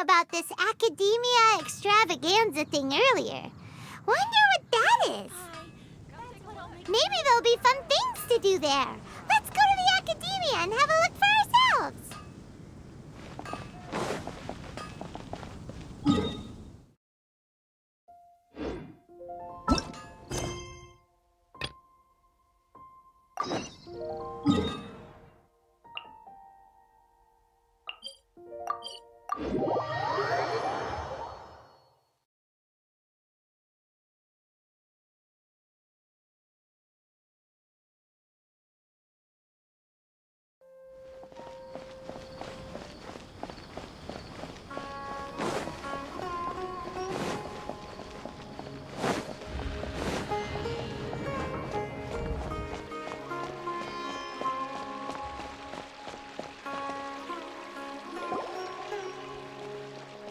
about this Academia extravaganza thing earlier. Wonder what that is. Maybe there'll be fun things to do there. Let's go to the Academia and have a look for ourselves.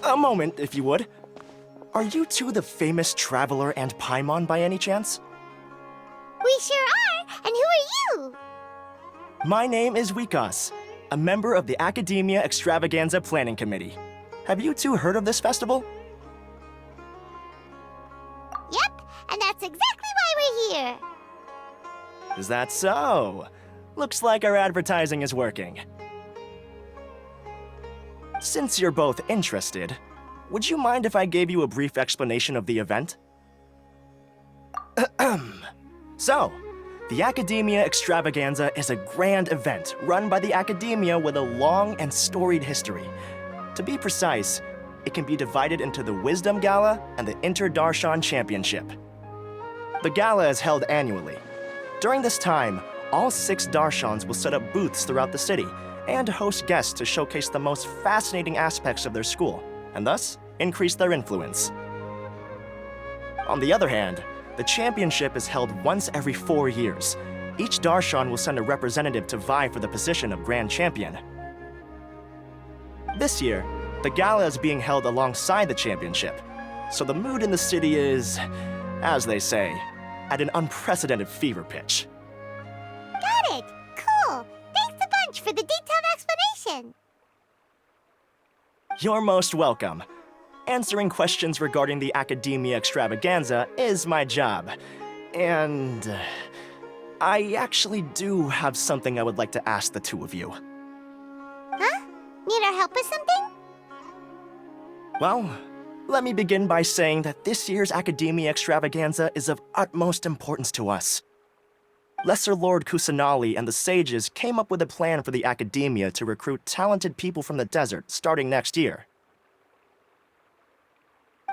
A moment, if you would. Are you two the famous traveler and Pаймon by any chance? We sure are, and who are you? My name is Wikas, a member of the Academia Extravaganza Planning Committee. Have you two heard of this festival? Yep, and that's exactly why we're here. Is that so? Looks like our advertising is working. Since you're both interested, would you mind if I gave you a brief explanation of the event? So, the Academia Extravaganza is a grand event run by the Academia with a long and storied history. To be precise, it can be divided into the Wisdom Gala and the Inter-Darshan Championship. The gala is held annually. During this time, all 6 Darshans will set up booths throughout the city and host guests to showcase the most fascinating aspects of their school, and thus increase their influence. On the other hand, the championship is held once every 4 years. Each Darshan will send a representative to vie for the position of Grand Champion. This year, the gala is being held alongside the championship, so the mood in the city is, as they say, at an unprecedented fever pitch. Got it! Cool! Thanks a bunch for the detailed explanation. You're most welcome. Answering questions regarding the Academia Extravaganza is my job. And I actually do have something I would like to ask the two of you. Huh? Need our help with something? Well, let me begin by saying that this year's Academia Extravaganza is of utmost importance to us. Lesser Lord Kusanali and the sages came up with a plan for the Academia to recruit talented people from the desert starting next year.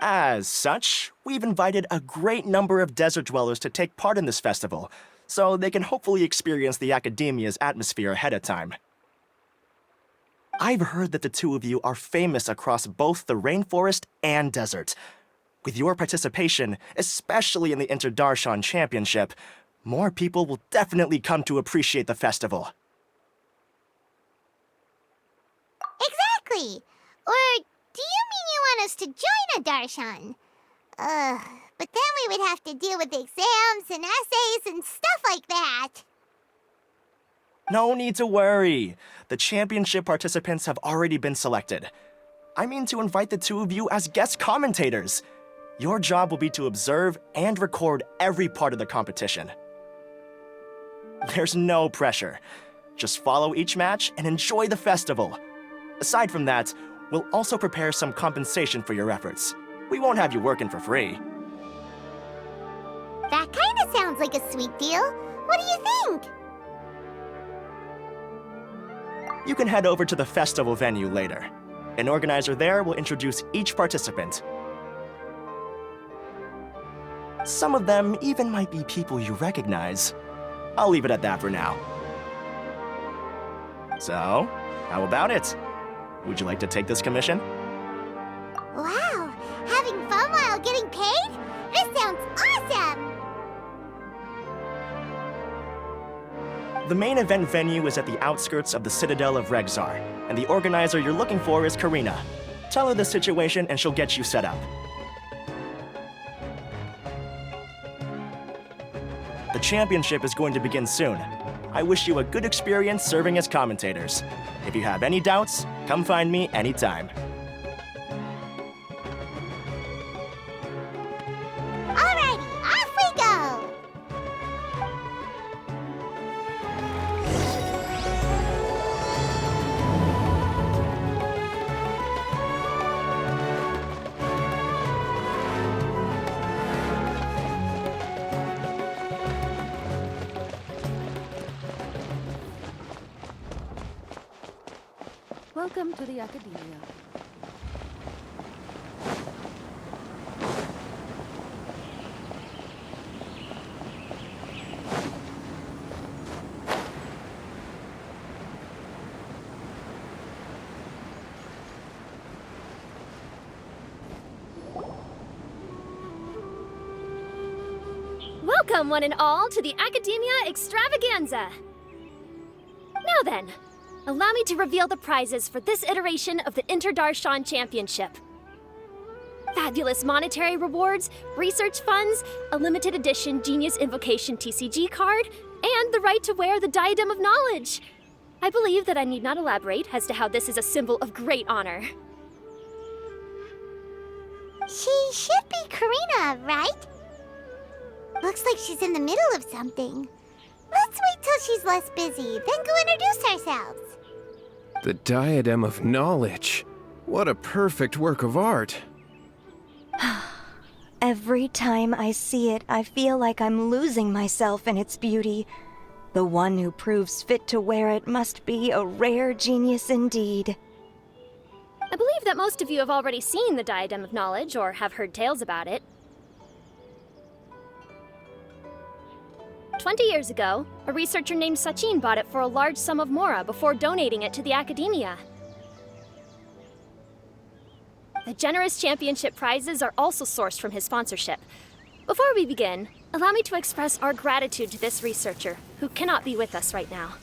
As such, we've invited a great number of desert dwellers to take part in this festival, so they can hopefully experience the Academia's atmosphere ahead of time. I've heard that the two of you are famous across both the rainforest and desert. With your participation, especially in the Inter-Darshan Championship, more people will definitely come to appreciate the festival. Exactly! Or do you mean you want us to join a Darshan? But then we would have to deal with exams and essays and stuff like that. No need to worry. The championship participants have already been selected. I mean to invite the two of you as guest commentators. Your job will be to observe and record every part of the competition. There's no pressure. Just follow each match and enjoy the festival. Aside from that, we'll also prepare some compensation for your efforts. We won't have you working for free. That kind of sounds like a sweet deal. What do you think? You can head over to the festival venue later. An organizer there will introduce each participant. Some of them even might be people you recognize. I'll leave it at that for now. So, how about it? Would you like to take this commission? Wow! Having fun while getting paid? This sounds awesome! The main event venue is at the outskirts of the Citadel of Regzar, and the organizer you're looking for is Karina. Tell her the situation and she'll get you set up. The championship is going to begin soon. I wish you a good experience serving as commentators. If you have any doubts, come find me anytime. Welcome to the Academia. Welcome, one and all, to the Academia Extravaganza! Now then, allow me to reveal the prizes for this iteration of the Inter-Darshan Championship. Fabulous monetary rewards, research funds, a limited edition Genius Invocation TCG card, and the right to wear the Diadem of Knowledge. I believe that I need not elaborate as to how this is a symbol of great honor. She should be Karina, right? Looks like she's in the middle of something. Let's wait till she's less busy, then go introduce ourselves. The Diadem of Knowledge. What a perfect work of art. Every time I see it, I feel like I'm losing myself in its beauty. The one who proves fit to wear it must be a rare genius indeed. I believe that most of you have already seen the Diadem of Knowledge or have heard tales about it. 20 years ago, a researcher named Sachin bought it for a large sum of mora before donating it to the Academia. The generous championship prizes are also sourced from his sponsorship. Before we begin, allow me to express our gratitude to this researcher, who cannot be with us right now.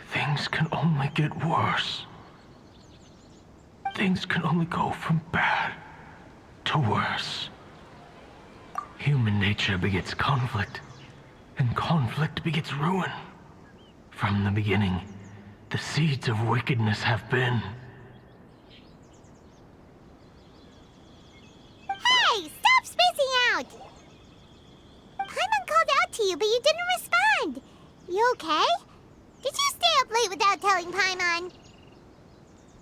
Things can only get worse. Things can only go from bad to worse. Human nature begets conflict, and conflict begets ruin. From the beginning, the seeds of wickedness have been. Hey, stop spacing out! Pаймon called out to you, but you didn't respond. You okay? Did you stay up late without telling Pаймon?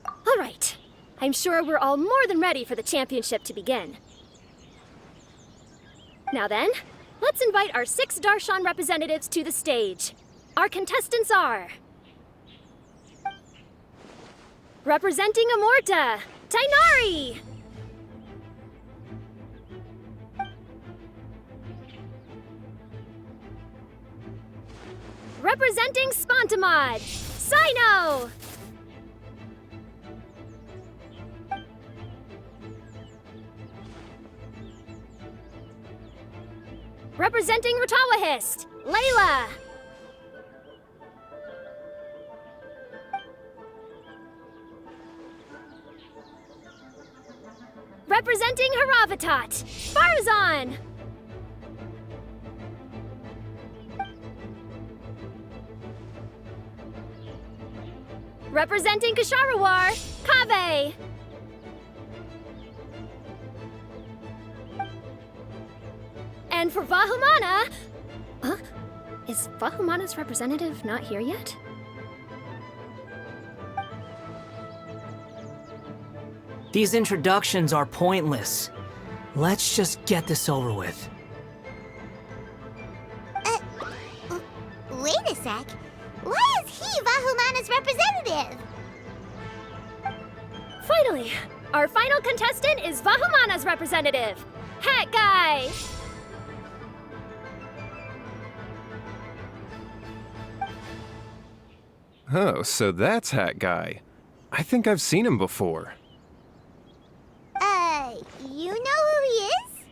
All right. I'm sure we're all more than ready for the championship to begin. Now then, let's invite our 6 Darshan representatives to the stage. Our contestants are... representing Amorta, Tainari! Representing Spontamod, Sino! Representing Ratawahist, Layla! Representing Haravatat, Farazan! Representing Kasharawar, Kaveh! And for Vahumana... Huh? Is Vahumana's representative not here yet? These introductions are pointless. Let's just get this over with. Wait a sec. Why is he Vahumana's representative? Finally, our final contestant is Vahumana's representative, Hat Guy! Oh, so that's Hat Guy. I think I've seen him before. You know who he is?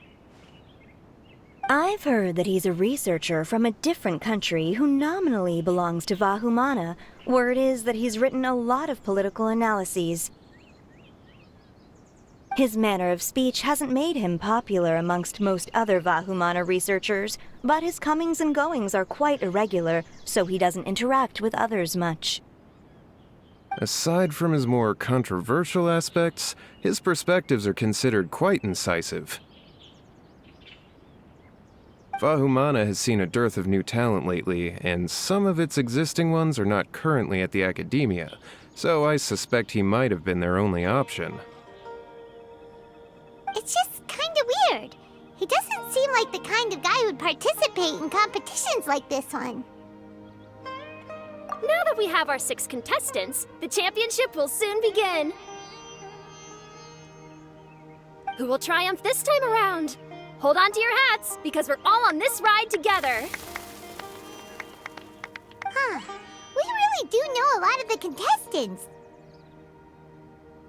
I've heard that he's a researcher from a different country who nominally belongs to Vahumana. Word is that he's written a lot of political analyses. His manner of speech hasn't made him popular amongst most other Vahumana researchers, but his comings and goings are quite irregular, so he doesn't interact with others much. Aside from his more controversial aspects, his perspectives are considered quite incisive. Vahumana has seen a dearth of new talent lately, and some of its existing ones are not currently at the Academia, so I suspect he might have been their only option. It's just kinda weird. He doesn't seem like the kind of guy who'd participate in competitions like this one. Now that we have our 6 contestants, the championship will soon begin. Who will triumph this time around? Hold on to your hats, because we're all on this ride together. Huh. We really do know a lot of the contestants.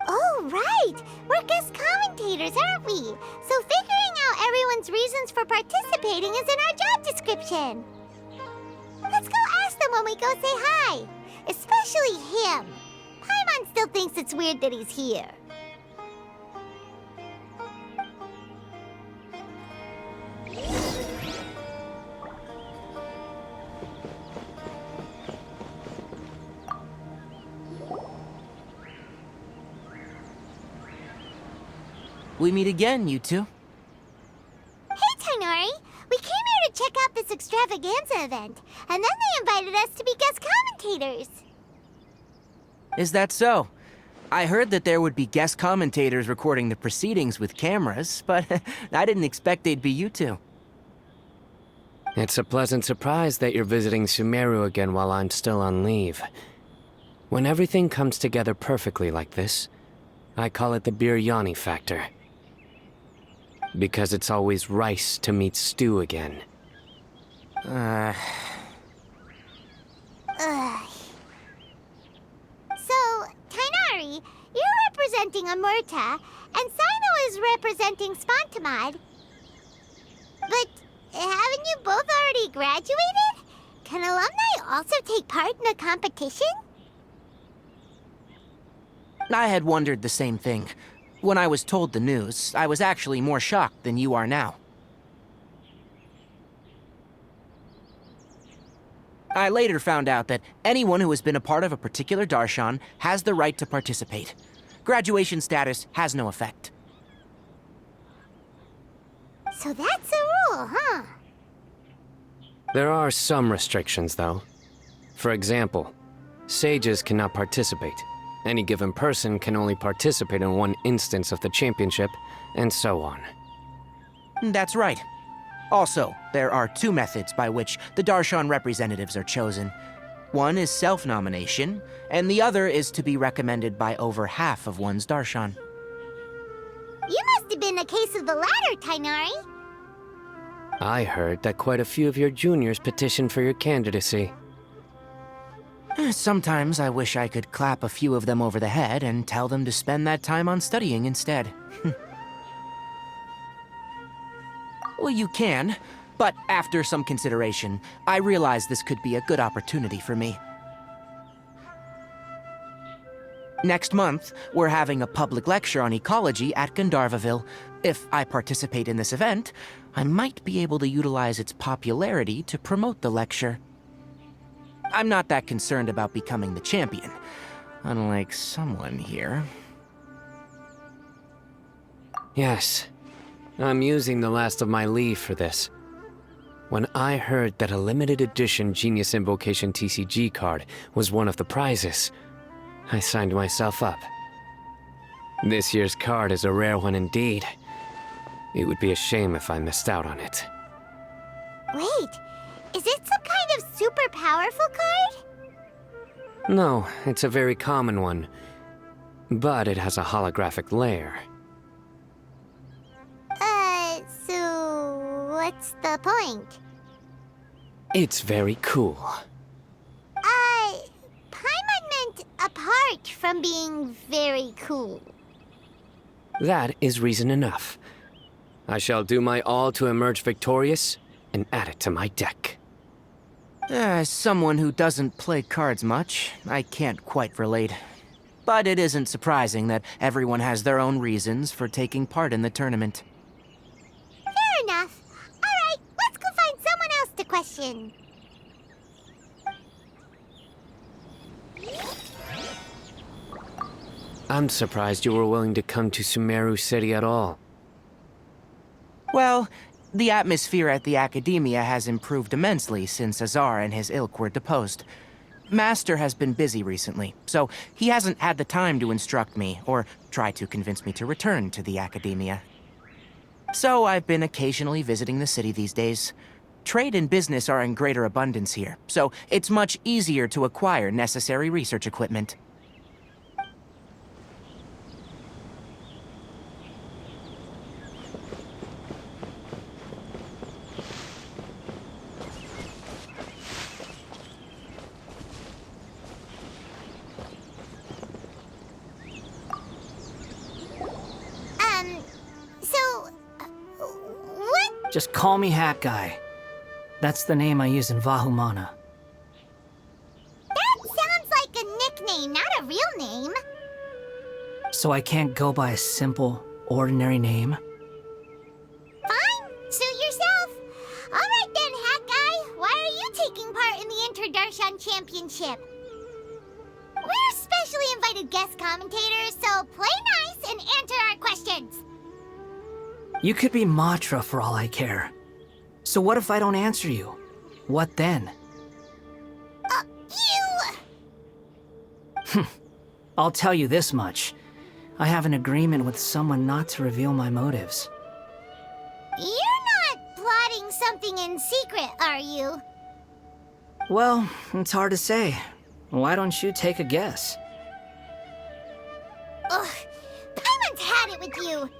Oh, right! We're guest commentators, aren't we? So figuring out everyone's reasons for participating is in our job description. Let's go ask them when we go say hi. Especially him. Paimon still thinks it's weird that he's here. We meet again, you two. Hey, Tainari! We came here to check out this extravaganza event, and then they invited us to be guest commentators. Is that so? I heard that there would be guest commentators recording the proceedings with cameras, but I didn't expect they'd be you two. It's a pleasant surprise that you're visiting Sumeru again while I'm still on leave. When everything comes together perfectly like this, I call it the biryani factor. Because it's always rice to meet stew again. Ugh. So, Tainari, you're representing Amurta, and Sino is representing Spantamad. But haven't you both already graduated? Can alumni also take part in a competition? I had wondered the same thing. When I was told the news, I was actually more shocked than you are now. I later found out that anyone who has been a part of a particular darshan has the right to participate. Graduation status has no effect. So that's a rule, huh? There are some restrictions, though. For example, sages cannot participate. Any given person can only participate in one instance of the championship, and so on. That's right. Also, there are 2 methods by which the darshan representatives are chosen. One is self-nomination, and the other is to be recommended by over half of one's darshan. You must have been a case of the latter, Tainari. I heard that quite a few of your juniors petitioned for your candidacy. Sometimes I wish I could clap a few of them over the head and tell them to spend that time on studying instead. Well, you can, but after some consideration, I realize this could be a good opportunity for me. Next month, we're having a public lecture on ecology at Gandharvaville. If I participate in this event, I might be able to utilize its popularity to promote the lecture. I'm not that concerned about becoming the champion, unlike someone here. Yes, I'm using the last of my leave for this. When I heard that a limited edition Genius Invocation TCG card was one of the prizes, I signed myself up. This year's card is a rare one indeed. It would be a shame if I missed out on it. Wait, is it some kind of super powerful card? No, it's a very common one. But it has a holographic layer. So what's the point? It's very cool. Paimon meant apart from being very cool. That is reason enough. I shall do my all to emerge victorious and add it to my deck. As someone who doesn't play cards much, I can't quite relate. But it isn't surprising that everyone has their own reasons for taking part in the tournament. Fair enough. Alright, let's go find someone else to question. I'm surprised you were willing to come to Sumeru City at all. Well, the atmosphere at the Academia has improved immensely since Azar and his ilk were deposed. Master has been busy recently, so he hasn't had the time to instruct me or try to convince me to return to the Academia. So I've been occasionally visiting the city these days. Trade and business are in greater abundance here, so it's much easier to acquire necessary research equipment. What? Just call me Hat Guy. That's the name I use in Vahumana. That sounds like a nickname, not a real name. So I can't go by a simple, ordinary name? Fine, suit yourself. All right then, Hat Guy. Why are you taking part in the Interdarshan Championship? We're specially invited guest commentators, so play nice and answer our questions. You could be Matra for all I care. So what if I don't answer you? What then? You... I'll tell you this much. I have an agreement with someone not to reveal my motives. You're not plotting something in secret, are you? Well, it's hard to say. Why don't you take a guess? Ugh, Paimon's had it with you.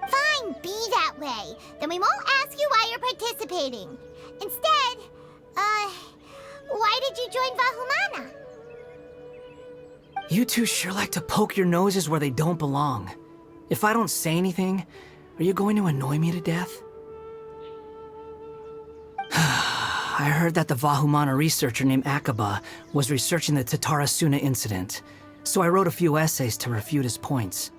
Fine, be that way. Then we won't ask you why you're participating. Instead, why did you join Vahumana? You two sure like to poke your noses where they don't belong. If I don't say anything, are you going to annoy me to death? I heard that the Vahumana researcher named Akaba was researching the Tatarasuna incident, so I wrote a few essays to refute his points.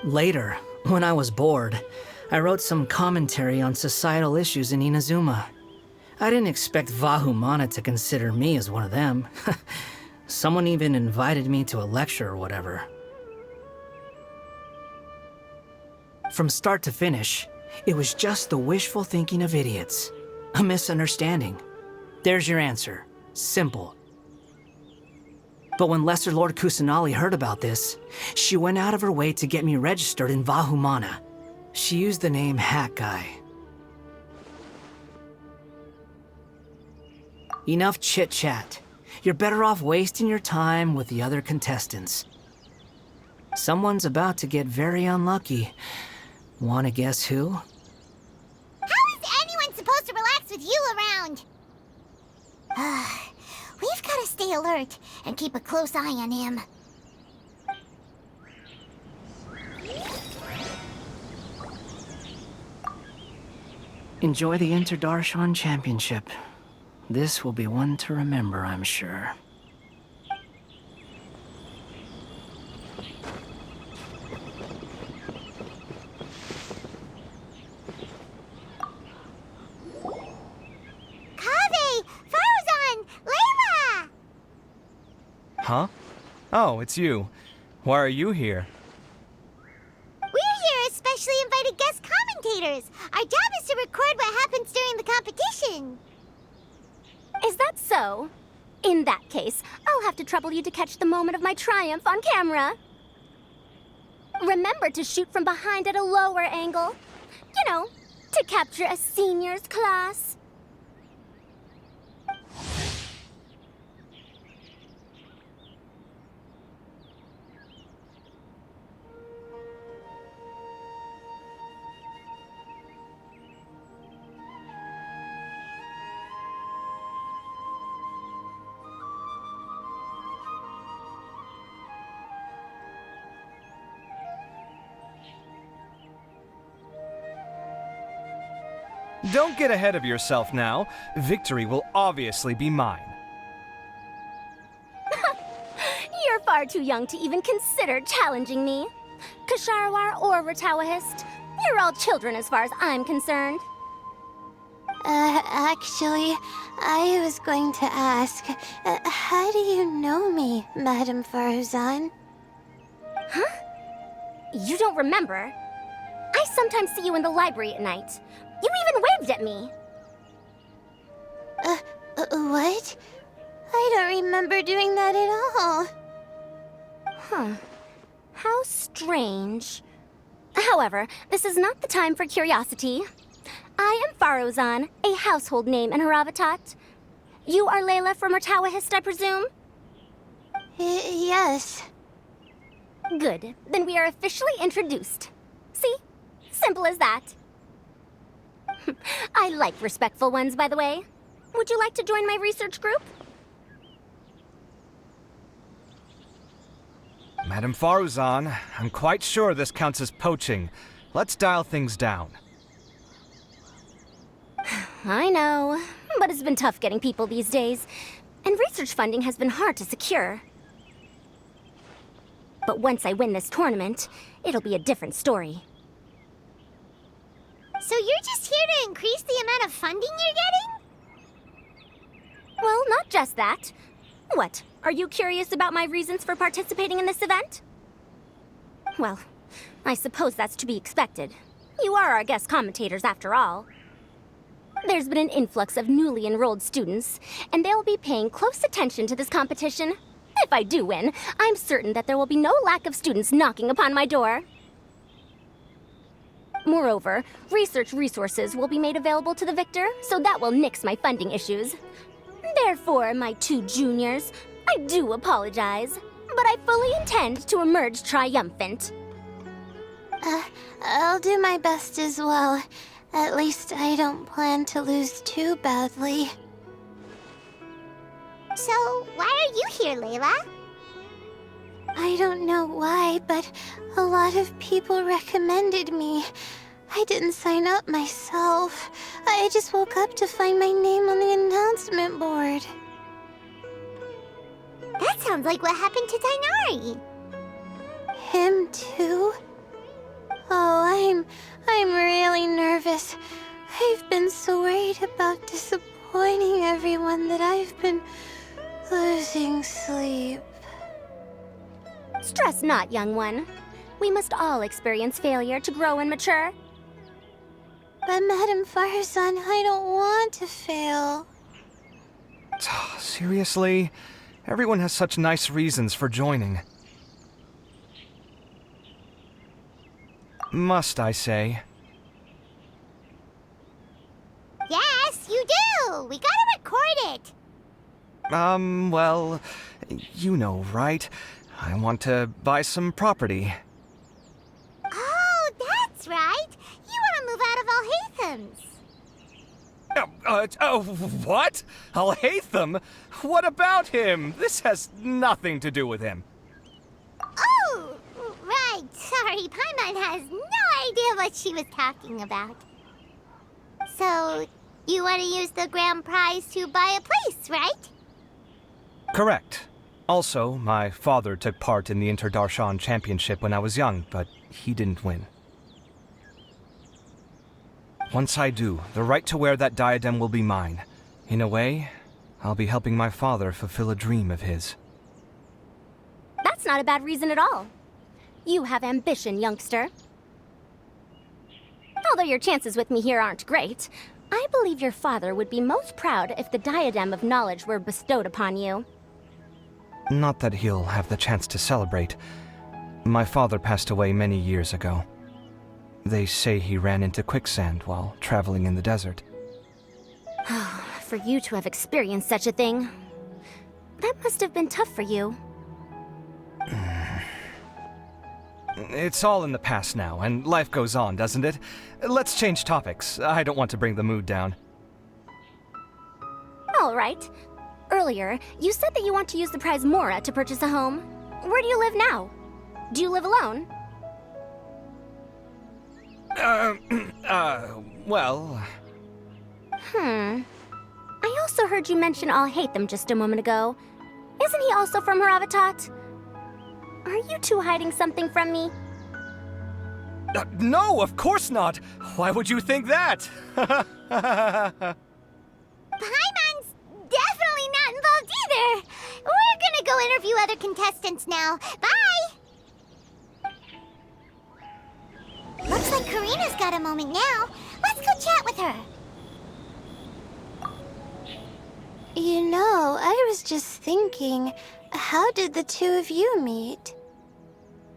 Later, when I was bored, I wrote some commentary on societal issues in Inazuma. I didn't expect Vahumana to consider me as one of them. Someone even invited me to a lecture or whatever. From start to finish, it was just the wishful thinking of idiots. A misunderstanding. There's your answer. Simple. But when Lesser Lord Kusanali heard about this, she went out of her way to get me registered in Vahumana. She used the name Hat Guy. Enough chit-chat. You're better off wasting your time with the other contestants. Someone's about to get very unlucky. Wanna guess who? How is anyone supposed to relax with you around? We've got to stay alert and keep a close eye on him. Enjoy the Interdarshan Championship. This will be one to remember, I'm sure. Huh? Oh, it's you. Why are you here? We're here as specially invited guest commentators. Our job is to record what happens during the competition. Is that so? In that case, I'll have to trouble you to catch the moment of my triumph on camera. Remember to shoot from behind at a lower angle. You know, to capture a seniors class. Don't get ahead of yourself now. Victory will obviously be mine. You're far too young to even consider challenging me. Kasharwar or Ratawahist, you're all children as far as I'm concerned. Actually, I was going to ask, how do you know me, Madame Faruzan? Huh? You don't remember? I sometimes see you in the library at night. You even waved at me. What? I don't remember doing that at all. Huh. How strange. How However, this is not the time for curiosity. I am Farozan, a household name in Haravatat. You are Layla from Murtawahist, I presume? Yes. Good. Then we are officially introduced. See? Simple as that. I like respectful ones, by the way. Would you like to join my research group? Madam Faruzan, I'm quite sure this counts as poaching. Let's dial things down. I know, but it's been tough getting people these days, and research funding has been hard to secure. But once I win this tournament, it'll be a different story. So you're just here to increase the amount of funding you're getting? Well, not just that. What, are you curious about my reasons for participating in this event? Well, I suppose that's to be expected. You are our guest commentators after all. There's been an influx of newly enrolled students, and they'll be paying close attention to this competition. If I do win, I'm certain that there will be no lack of students knocking upon my door. Moreover, research resources will be made available to the victor, so that will nix my funding issues. Therefore, my two juniors, I do apologize, but I fully intend to emerge triumphant. I'll do my best as well. At least I don't plan to lose too badly. So, why are you here, Layla? I don't know why, but a lot of people recommended me. I didn't sign up myself. I just woke up to find my name on the announcement board. That sounds like what happened to Dainari. Him too? Oh, I'm really nervous. I've been so worried about disappointing everyone that I've been losing sleep. Stress not, young one. We must all experience failure to grow and mature. But Madam Farsan, I don't want to fail. Seriously? Everyone has such nice reasons for joining. Must I say? Yes, you do! We gotta record it! Well, you know, right? I want to buy some property. Oh, that's right! You want to move out of Alhaitham's. What? Alhaitham? What about him? This has nothing to do with him. Oh, right. Sorry, Paimon has no idea what she was talking about. So, you want to use the grand prize to buy a place, right? Correct. Also, my father took part in the Interdarshan Championship when I was young, but he didn't win. Once I do, the right to wear that diadem will be mine. In a way, I'll be helping my father fulfill a dream of his. That's not a bad reason at all. You have ambition, youngster. Although your chances with me here aren't great, I believe your father would be most proud if the diadem of knowledge were bestowed upon you. Not that he'll have the chance to celebrate. My father passed away many years ago. They say he ran into quicksand while traveling in the desert. For you to have experienced such a thing, that must have been tough for you. It's all in the past now, and life goes on, doesn't it? Let's change topics. I don't want to bring the mood down. All right. Earlier, you said that you want to use the prize Mora to purchase a home. Where do you live now? Do you live alone? Well... I also heard you mention Alhaitham just a moment ago. Isn't he also from Haravatat? Are you two hiding something from me? No, of course not! Why would you think that? Paimon's definitely not involved either! We're gonna go interview other contestants now. Bye! Looks like Karina's got a moment now. Let's go chat with her. You know, I was just thinking, how did the two of you meet?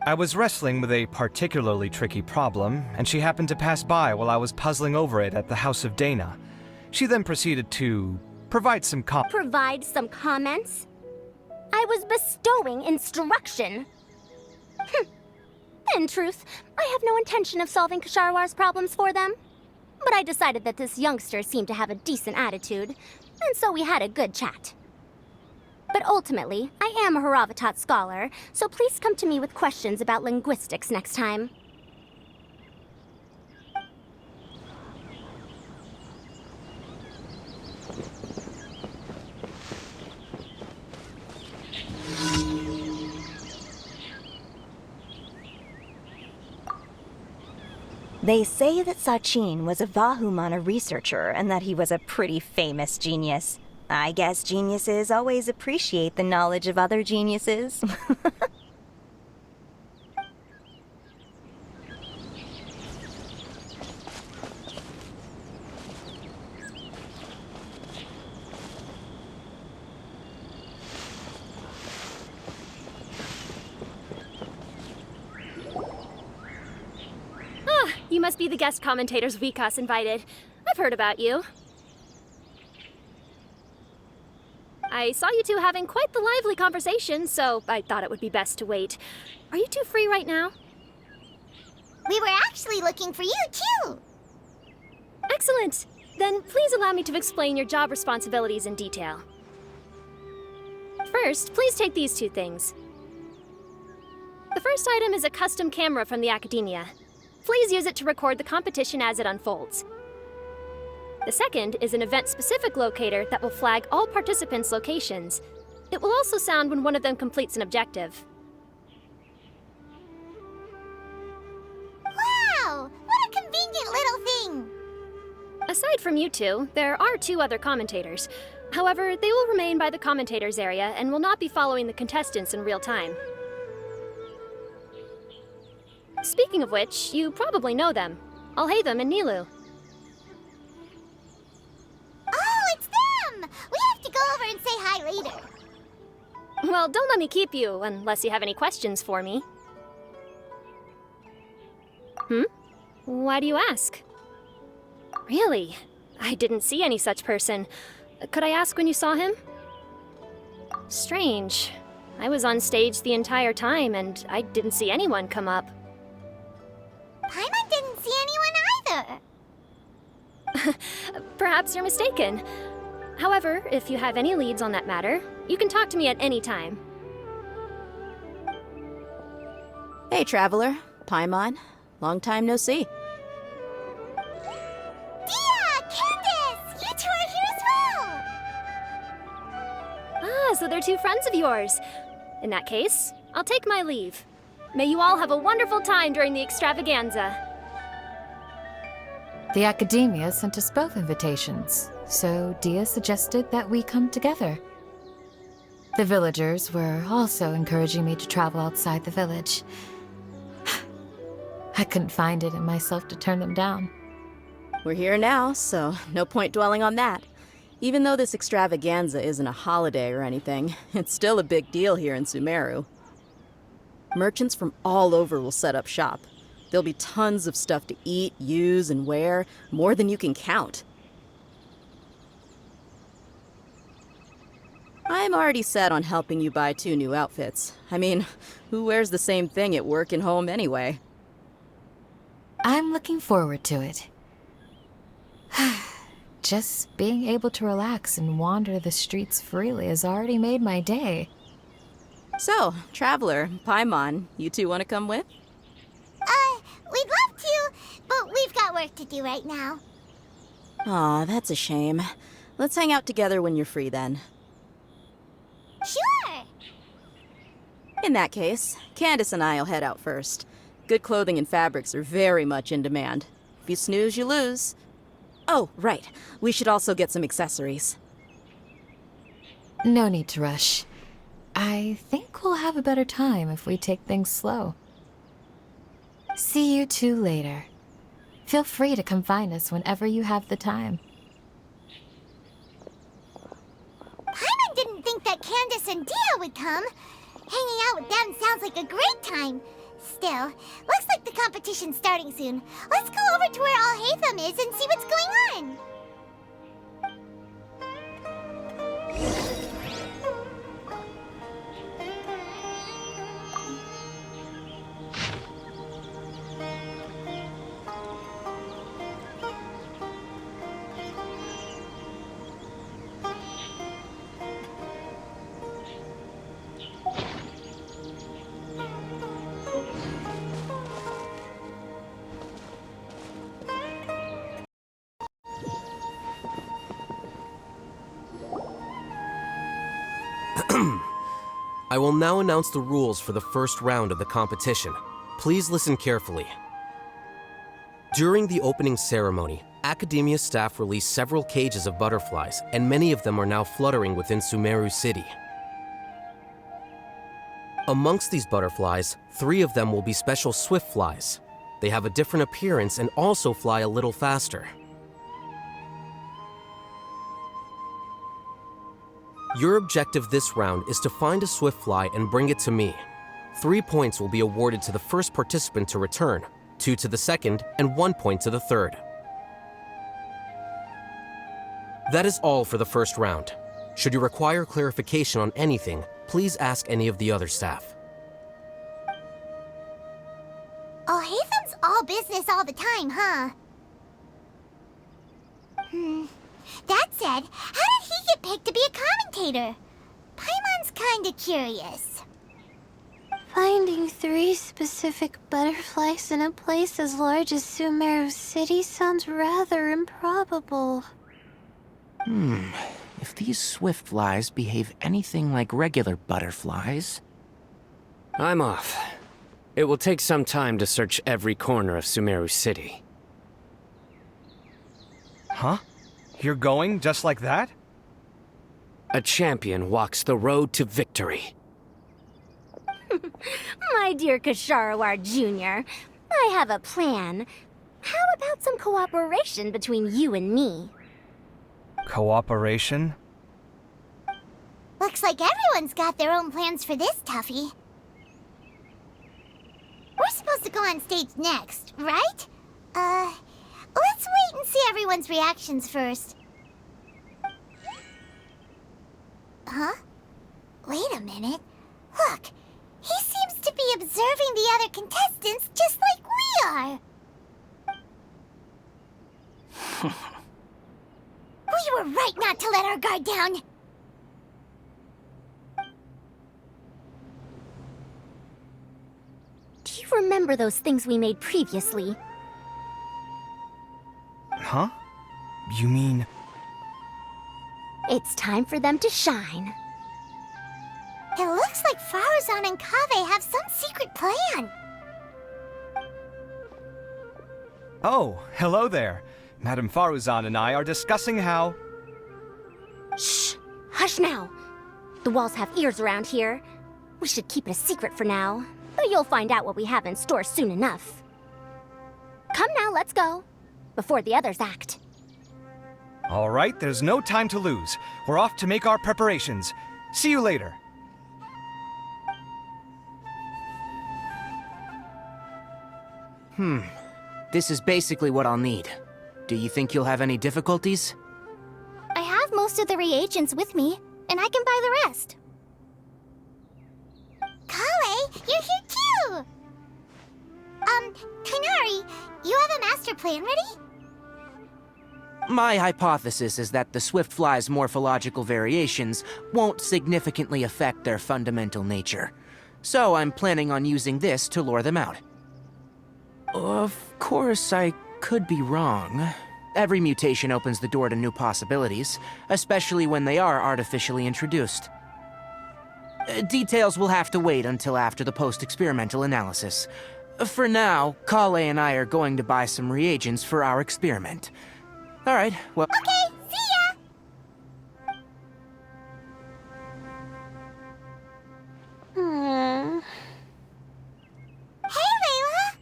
I was wrestling with a particularly tricky problem, and she happened to pass by while I was puzzling over it at the House of Dana. She then proceeded to provide some Provide some comments? I was bestowing instruction. In truth, I have no intention of solving Ksharowar's problems for them. But I decided that this youngster seemed to have a decent attitude, and so we had a good chat. But ultimately, I am a Haravatat scholar, so please come to me with questions about linguistics next time. They say that Sachin was a Vahumana researcher and that he was a pretty famous genius. I guess geniuses always appreciate the knowledge of other geniuses. You must be the guest commentators Vikasa invited. I've heard about you. I saw you two having quite the lively conversation, so I thought it would be best to wait. Are you two free right now? We were actually looking for you, too! Excellent! Then please allow me to explain your job responsibilities in detail. First, please take these two things. The first item is a custom camera from the Academia. Please use it to record the competition as it unfolds. The second is an event-specific locator that will flag all participants' locations. It will also sound when one of them completes an objective. Wow! What a convenient little thing! Aside from you two, there are two other commentators. However, they will remain by the commentators area and will not be following the contestants in real time. Speaking of which, you probably know them. Alhaitham and Nilu. Oh, it's them! We have to go over and say hi later. Well, don't let me keep you, unless you have any questions for me. Why do you ask? Really? I didn't see any such person. Could I ask when you saw him? Strange. I was on stage the entire time, and I didn't see anyone come up. Paimon didn't see anyone either. Perhaps you're mistaken. However, if you have any leads on that matter, you can talk to me at any time. Hey, Traveler. Paimon. Long time no see. Dia! Candace! You two are here as well! Ah, so they're two friends of yours. In that case, I'll take my leave. May you all have a wonderful time during the extravaganza. The Academia sent us both invitations, so Dia suggested that we come together. The villagers were also encouraging me to travel outside the village. I couldn't find it in myself to turn them down. We're here now, so no point dwelling on that. Even though this extravaganza isn't a holiday or anything, it's still a big deal here in Sumeru. Merchants from all over will set up shop. There'll be tons of stuff to eat, use, and wear, more than you can count. I'm already set on helping you buy 2 new outfits. I mean, who wears the same thing at work and home anyway? I'm looking forward to it. Just being able to relax and wander the streets freely has already made my day. So, Traveler, Paimon, you two want to come with? We'd love to, but we've got work to do right now. Aw, that's a shame. Let's hang out together when you're free then. Sure! In that case, Candace and I'll head out first. Good clothing and fabrics are very much in demand. If you snooze, you lose. Oh, right. We should also get some accessories. No need to rush. I think we'll have a better time if we take things slow. See you two later. Feel free to come find us whenever you have the time. Paimon didn't think that Candace and Dia would come. Hanging out with them sounds like a great time. Still, looks like the competition's starting soon. Let's go over to where Al-Haytham is and see what's going on. I will now announce the rules for the first round of the competition. Please listen carefully. During the opening ceremony, Academia staff released several cages of butterflies, and many of them are now fluttering within Sumeru City. Amongst these butterflies, 3 of them will be special swift flies. They have a different appearance and also fly a little faster. Your objective this round is to find a swift fly and bring it to me. 3 points will be awarded to the first participant to return, 2 to the second, and 1 point to the third. That is all for the first round. Should you require clarification on anything, please ask any of the other staff. Al-Haytham's all business all the time, huh? That said, how did he get picked to be a commentator? Paimon's kinda curious. Finding 3 specific butterflies in a place as large as Sumeru City sounds rather improbable. If these swift flies behave anything like regular butterflies... I'm off. It will take some time to search every corner of Sumeru City. Huh? You're going just like that? A champion walks the road to victory. My dear Kasharawar Jr., I have a plan. How about some cooperation between you and me? Cooperation? Looks like everyone's got their own plans for this toughie. We're supposed to go on stage next, right? Let's wait and see everyone's reactions first. Huh? Wait a minute. Look, he seems to be observing the other contestants just like we are. We were right not to let our guard down. Do you remember those things we made previously? Huh? You mean... It's time for them to shine. It looks like Faruzan and Kaveh have some secret plan. Oh, hello there. Madame Faruzan and I are discussing how... Shh! Hush now! The walls have ears around here. We should keep it a secret for now, but you'll find out what we have in store soon enough. Come now, let's go, before the others act. All right, there's no time to lose. We're off to make our preparations. See you later. This is basically what I'll need. Do you think you'll have any difficulties? I have most of the reagents with me, and I can buy the rest. Kale, you're here too! Kainari, you have a master plan ready? My hypothesis is that the swift fly's morphological variations won't significantly affect their fundamental nature. So I'm planning on using this to lure them out. Of course, I could be wrong. Every mutation opens the door to new possibilities, especially when they are artificially introduced. Details will have to wait until after the post-experimental analysis. For now, Kale and I are going to buy some reagents for our experiment. All right, well... Okay, see ya! Hey, Layla!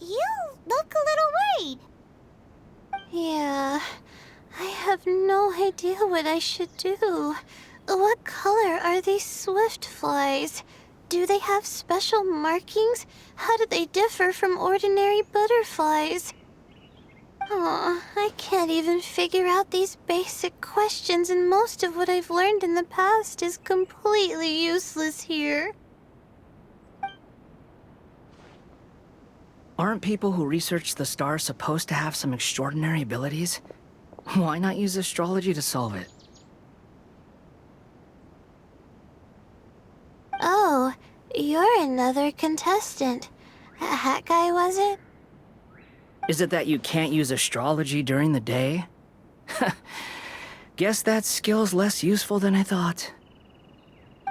You look a little worried. Yeah, I have no idea what I should do. What color are these swift flies? do they have special markings? How do they differ from ordinary butterflies? Aw, I can't even figure out these basic questions, and most of what I've learned in the past is completely useless here. Aren't people who research the stars supposed to have some extraordinary abilities? Why not use astrology to solve it? Oh, you're another contestant. That guy, was it? Is it that you can't use astrology during the day? Guess that skill's less useful than I thought.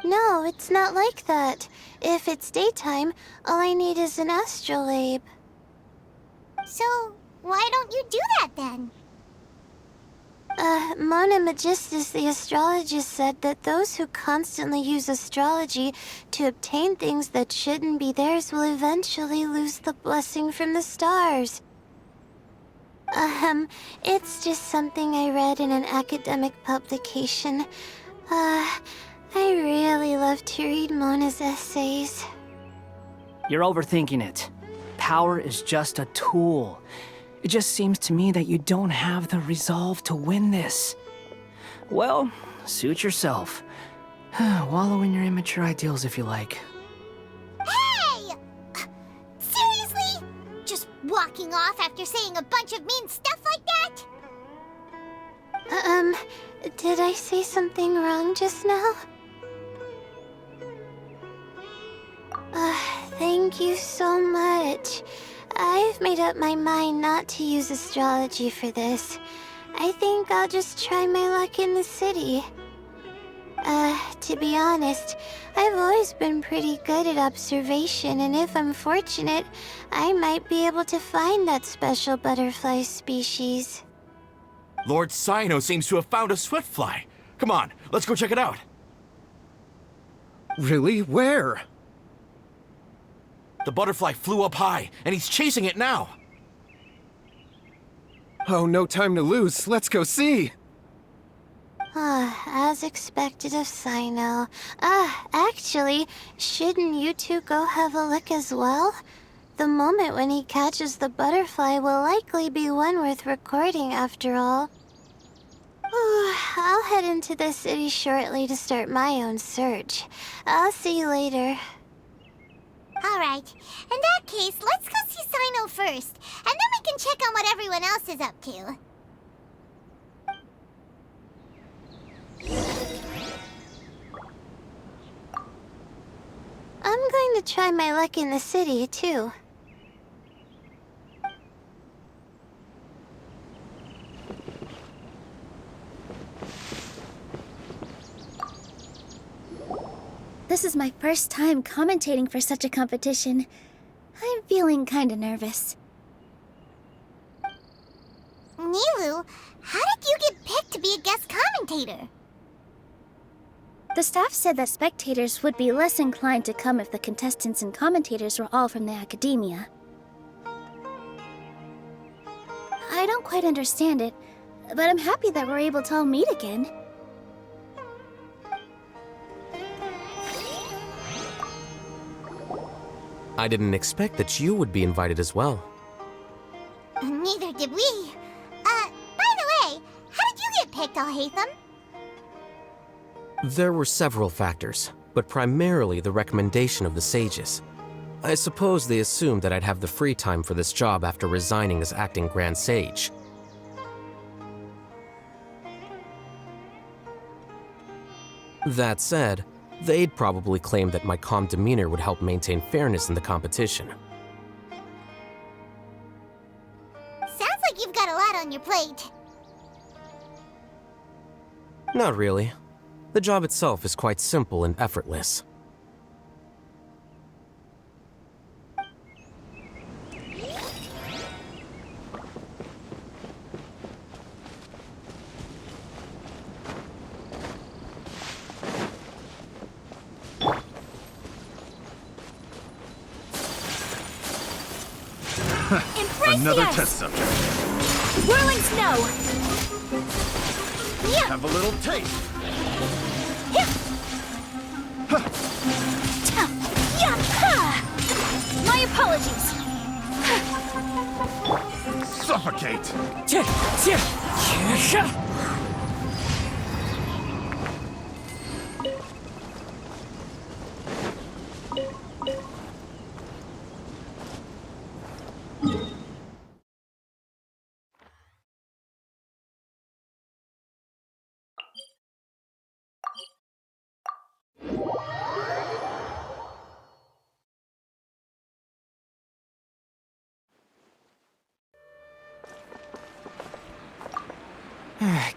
No, it's not like that. If it's daytime, all I need is an astrolabe. So, why don't you do that then? Mona Magistus, the astrologist, said that those who constantly use astrology to obtain things that shouldn't be theirs will eventually lose the blessing from the stars. It's just something I read in an academic publication. I really love to read Mona's essays. You're overthinking it. Power is just a tool. It just seems to me that you don't have the resolve to win this. Well, suit yourself. Wallow in your immature ideals if you like. Hey! Seriously? Just walking off after saying a bunch of mean stuff like that? Did I say something wrong just now? Thank you so much. I've made up my mind not to use astrology for this. I think I'll just try my luck in the city. To be honest, I've always been pretty good at observation, and if I'm fortunate, I might be able to find that special butterfly species. Lord Cyno seems to have found a swiftfly. Come on, let's go check it out. Really? Where? The butterfly flew up high, and he's chasing it now. Oh, no time to lose. Let's go see. As expected of Cyno. Actually, shouldn't you two go have a look as well? The moment when he catches the butterfly will likely be one worth recording after all. I'll head into the city shortly to start my own search. I'll see you later. Alright, in that case, let's go see Cyno first, and then we can check on what everyone else is up to. I'm going to try my luck in the city, too. This is my first time commentating for such a competition. I'm feeling kinda nervous. Nilu, how did you get picked to be a guest commentator? The staff said that spectators would be less inclined to come if the contestants and commentators were all from the Academia. I don't quite understand it, but I'm happy that we're able to all meet again. I didn't expect that you would be invited as well. Neither did we. By the way, how did you get picked, Alhaitham? There were several factors, but primarily the recommendation of the sages. I suppose they assumed that I'd have the free time for this job after resigning as acting Grand Sage. That said, they'd probably claim that my calm demeanor would help maintain fairness in the competition. Sounds like you've got a lot on your plate. Not really. The job itself is quite simple and effortless. Another test subject. Whirling snow! Have a little taste. My apologies. Suffocate!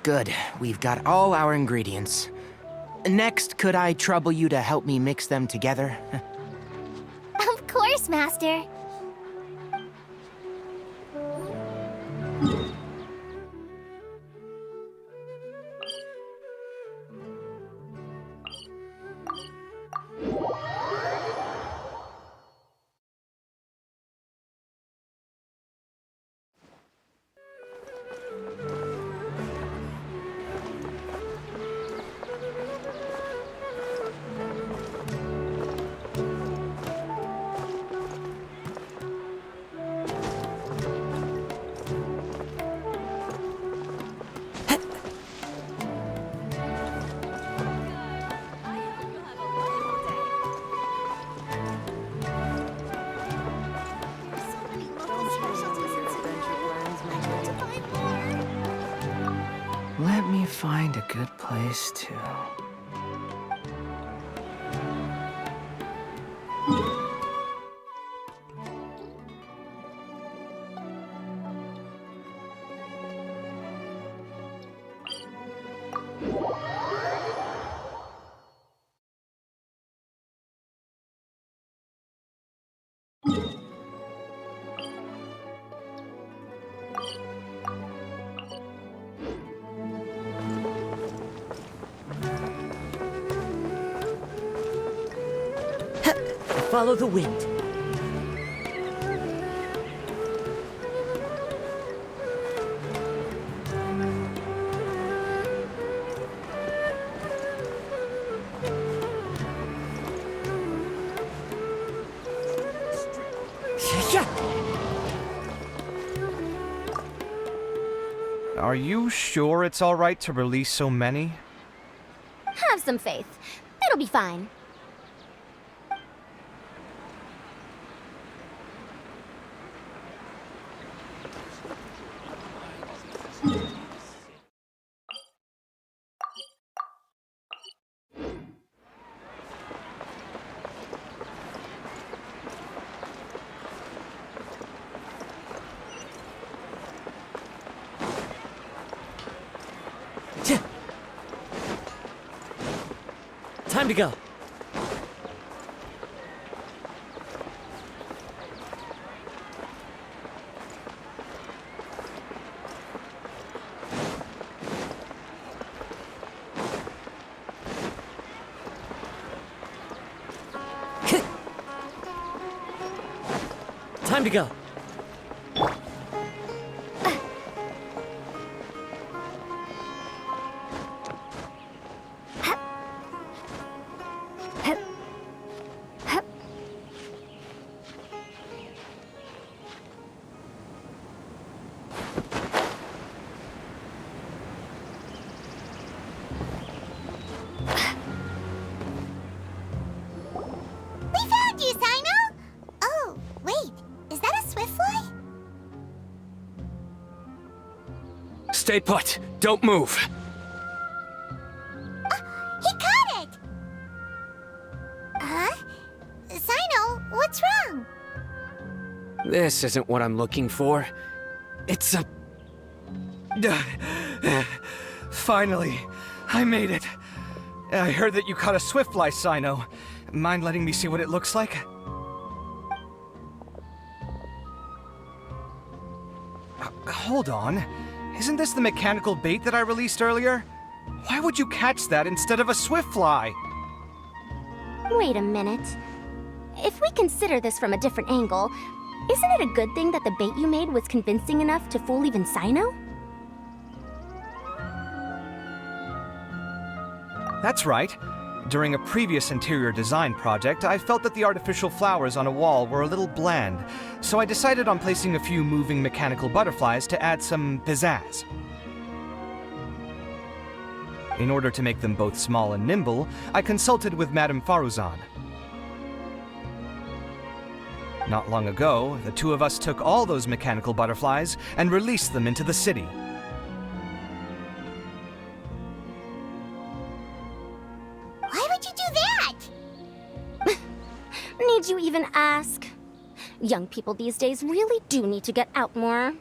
Good. We've got all our ingredients. Next, could I trouble you to help me mix them together? Of course, Master. Let me find a good place to... Follow the wind. Are you sure it's all right to release so many? Have some faith. It'll be fine. Time to go. Time to go. Stay put. Don't move. He caught it! Huh? Sino, what's wrong? This isn't what I'm looking for. It's a... Finally, I made it. I heard that you caught a swiftfly, Sino. Mind letting me see what it looks like? Hold on. Isn't this the mechanical bait that I released earlier? Why would you catch that instead of a swiftfly? Wait a minute. If we consider this from a different angle, isn't it a good thing that the bait you made was convincing enough to fool even Sino? That's right. During a previous interior design project, I felt that the artificial flowers on a wall were a little bland, so I decided on placing a few moving mechanical butterflies to add some pizzazz. In order to make them both small and nimble, I consulted with Madame Faruzan. Not long ago, the two of us took all those mechanical butterflies and released them into the city. Why would you do that? Need you even ask? Young people these days really do need to get out more.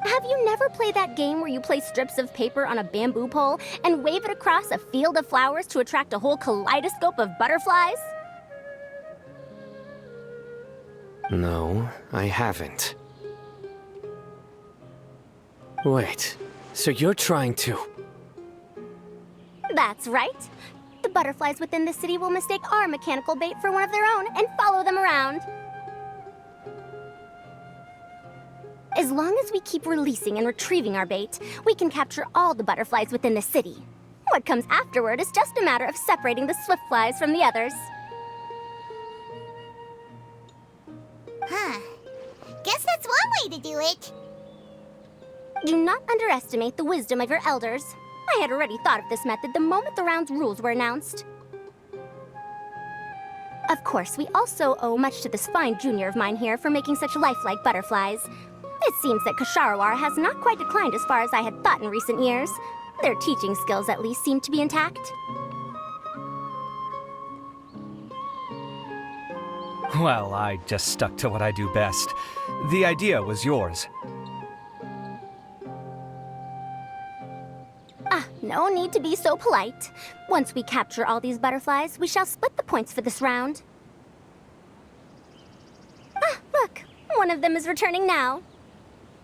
Have you never played that game where you place strips of paper on a bamboo pole and wave it across a field of flowers to attract a whole kaleidoscope of butterflies? No, I haven't. Wait, so you're trying to... That's right. The butterflies within the city will mistake our mechanical bait for one of their own and follow them around. As long as we keep releasing and retrieving our bait, we can capture all the butterflies within the city. What comes afterward is just a matter of separating the swift flies from the others. Huh. Guess that's one way to do it. Do not underestimate the wisdom of your elders. I had already thought of this method the moment the round's rules were announced. Of course, we also owe much to this fine junior of mine here for making such lifelike butterflies. It seems that Kasharawar has not quite declined as far as I had thought in recent years. Their teaching skills at least seem to be intact. Well, I just stuck to what I do best. The idea was yours. No need to be so polite. Once we capture all these butterflies, we shall split the points for this round. Look, one of them is returning now.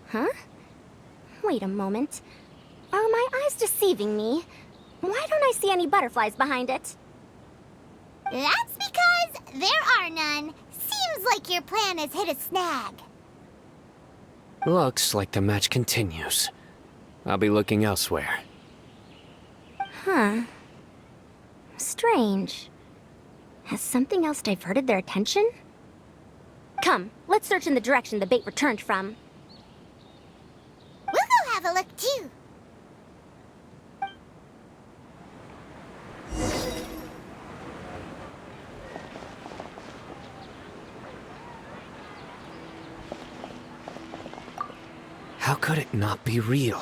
Huh? Wait a moment. Are my eyes deceiving me? Why don't I see any butterflies behind it? That's because there are none. Seems like your plan has hit a snag. Looks like the match continues. I'll be looking elsewhere. Huh. Strange. Has something else diverted their attention? Come, let's search in the direction the bait returned from. We'll go have a look, too. How could it not be real?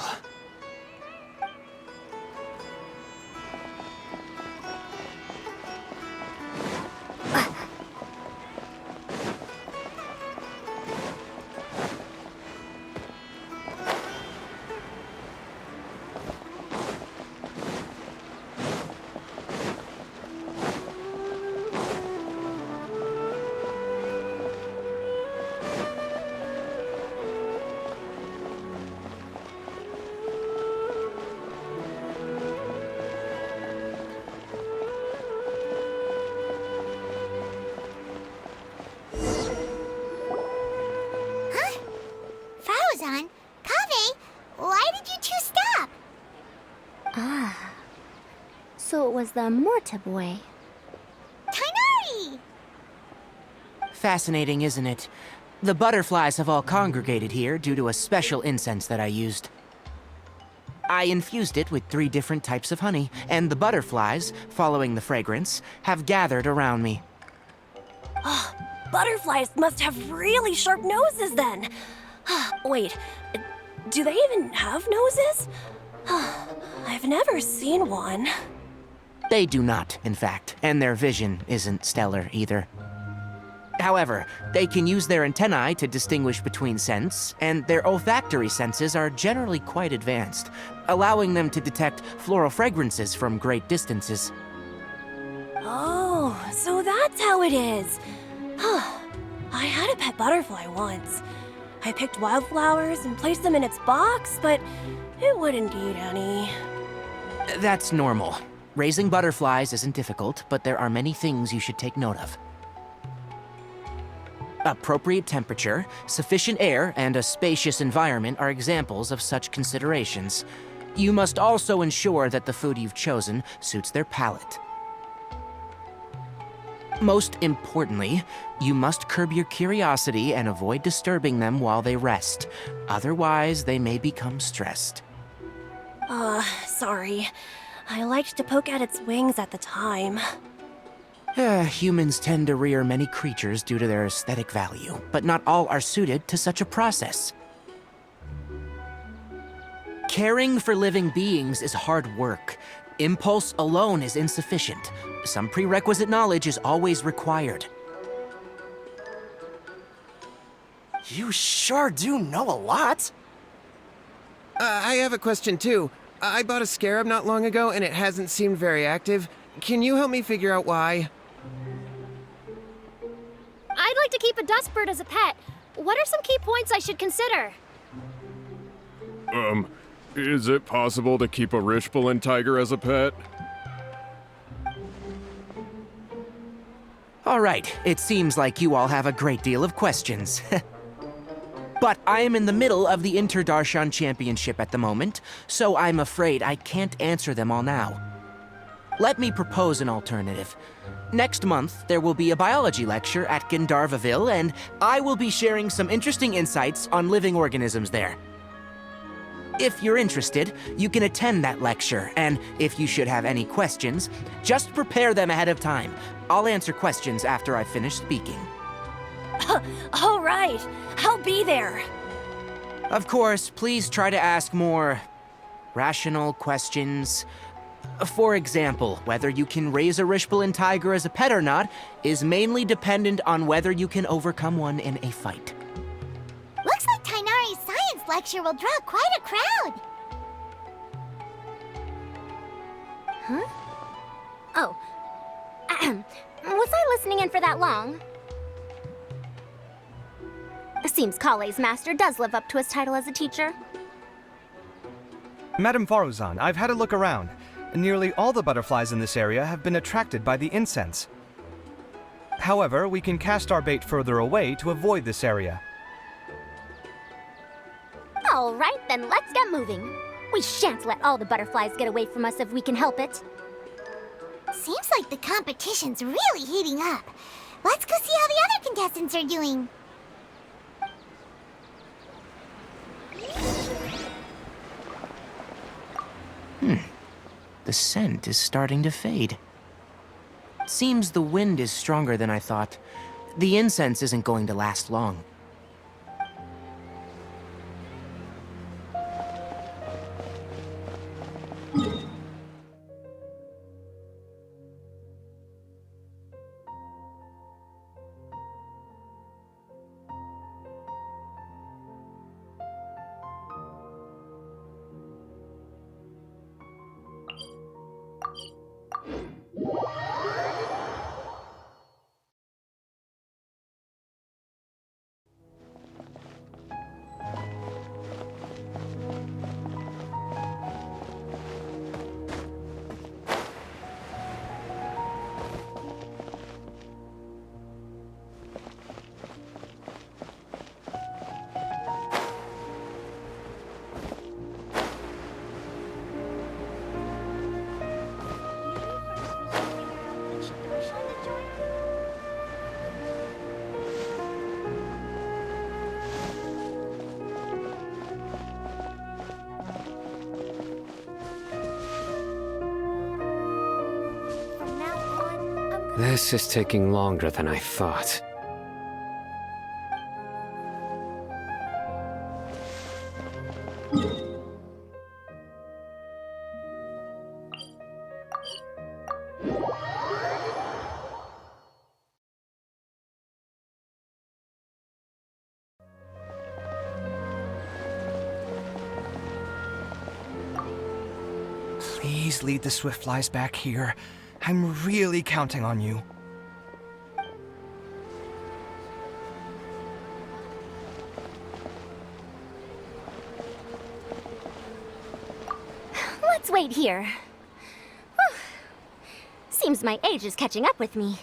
So it was the Morta boy. Tainari! Fascinating, isn't it? The butterflies have all congregated here due to a special incense that I used. I infused it with 3 different types of honey, and the butterflies, following the fragrance, have gathered around me. Oh, butterflies must have really sharp noses then. Wait, do they even have noses? I've never seen one. They do not, in fact, and their vision isn't stellar either. However, they can use their antennae to distinguish between scents, and their olfactory senses are generally quite advanced, allowing them to detect floral fragrances from great distances. Oh, so that's how it is. I had a pet butterfly once. I picked wildflowers and placed them in its box, but it wouldn't eat any. That's normal. Raising butterflies isn't difficult, but there are many things you should take note of. Appropriate temperature, sufficient air, and a spacious environment are examples of such considerations. You must also ensure that the food you've chosen suits their palate. Most importantly, you must curb your curiosity and avoid disturbing them while they rest. Otherwise, they may become stressed. Sorry. I liked to poke at its wings at the time. Humans tend to rear many creatures due to their aesthetic value, but not all are suited to such a process. Caring for living beings is hard work. Impulse alone is insufficient. Some prerequisite knowledge is always required. You sure do know a lot. I have a question too. I bought a scarab not long ago and it hasn't seemed very active. Can you help me figure out why? I'd like to keep a dust bird as a pet. What are some key points I should consider? Is it possible to keep a Rishbalin tiger as a pet? All right, it seems like you all have a great deal of questions. But I am in the middle of the Interdarshan Championship at the moment, so I'm afraid I can't answer them all now. Let me propose an alternative. Next month, there will be a biology lecture at Gandharvaville, and I will be sharing some interesting insights on living organisms there. If you're interested, you can attend that lecture, and if you should have any questions, just prepare them ahead of time. I'll answer questions after I finish speaking. All right, I'll be there. Of course, please try to ask more rational questions. For example, whether you can raise a Rishbalin tiger as a pet or not is mainly dependent on whether you can overcome one in a fight. Looks like Tainari's science lecture will draw quite a crowd. Huh? Oh. Was I listening in for that long? Seems Kale's master does live up to his title as a teacher. Madame Faruzan, I've had a look around. Nearly all the butterflies in this area have been attracted by the incense. However, we can cast our bait further away to avoid this area. All right, then let's get moving. We shan't let all the butterflies get away from us if we can help it. Seems like the competition's really heating up. Let's go see how the other contestants are doing. The scent is starting to fade. Seems the wind is stronger than I thought. The incense isn't going to last long. This is taking longer than I thought. Please lead the Swiftflies back here. I'm really counting on you. Let's wait here. Whew. Seems my age is catching up with me.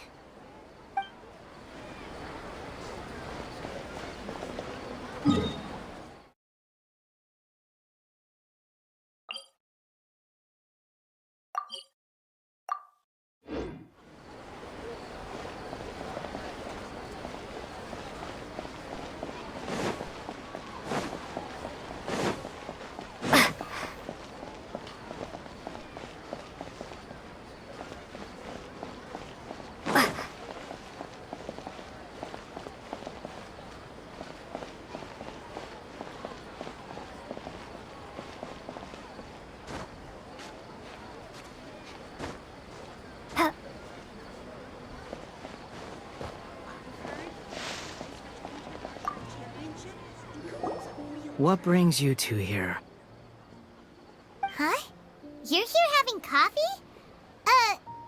what brings you two here? Huh? You're here having coffee?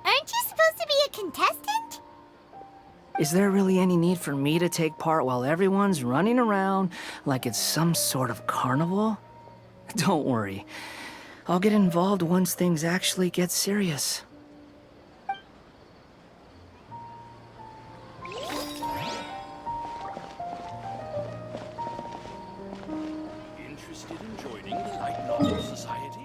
Aren't you supposed to be a contestant? Is there really any need for me to take part while everyone's running around like it's some sort of carnival? Don't worry. I'll get involved once things actually get serious. Interested in joining the Light Novel Society?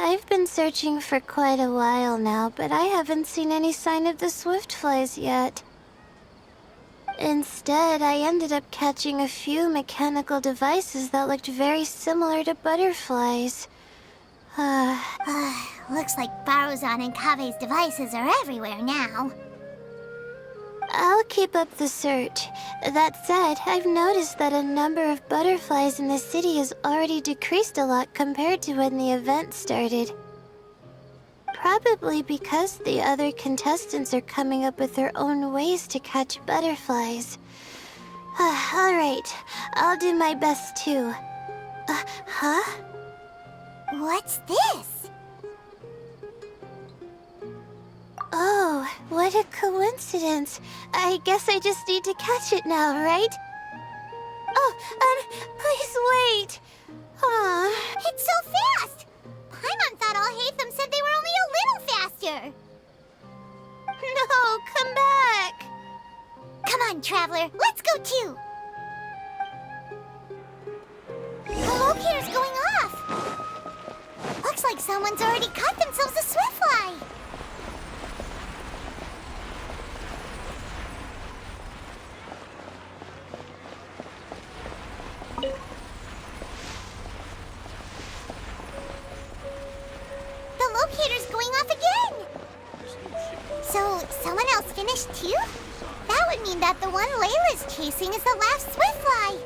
I've been searching for quite a while now, but I haven't seen any sign of the swiftflies yet. Instead, I ended up catching a few mechanical devices that looked very similar to butterflies. Looks like Baruzan and Kave's devices are everywhere now. I'll keep up the search. That said, I've noticed that a number of butterflies in the city has already decreased a lot compared to when the event started. Probably because the other contestants are coming up with their own ways to catch butterflies. Alright, I'll do my best too. Huh? What's this? Oh, what a coincidence. I guess I just need to catch it now, right? Oh, please wait. It's so fast! Paimon thought all Hatham said they were only a little faster. No, come back. Come on, Traveler, let's go too. The locator's going off. Looks like someone's already caught themselves a swiftfly. The locator's going off again! So, someone else finished too? That would mean that the one Layla's chasing is the last swiftfly.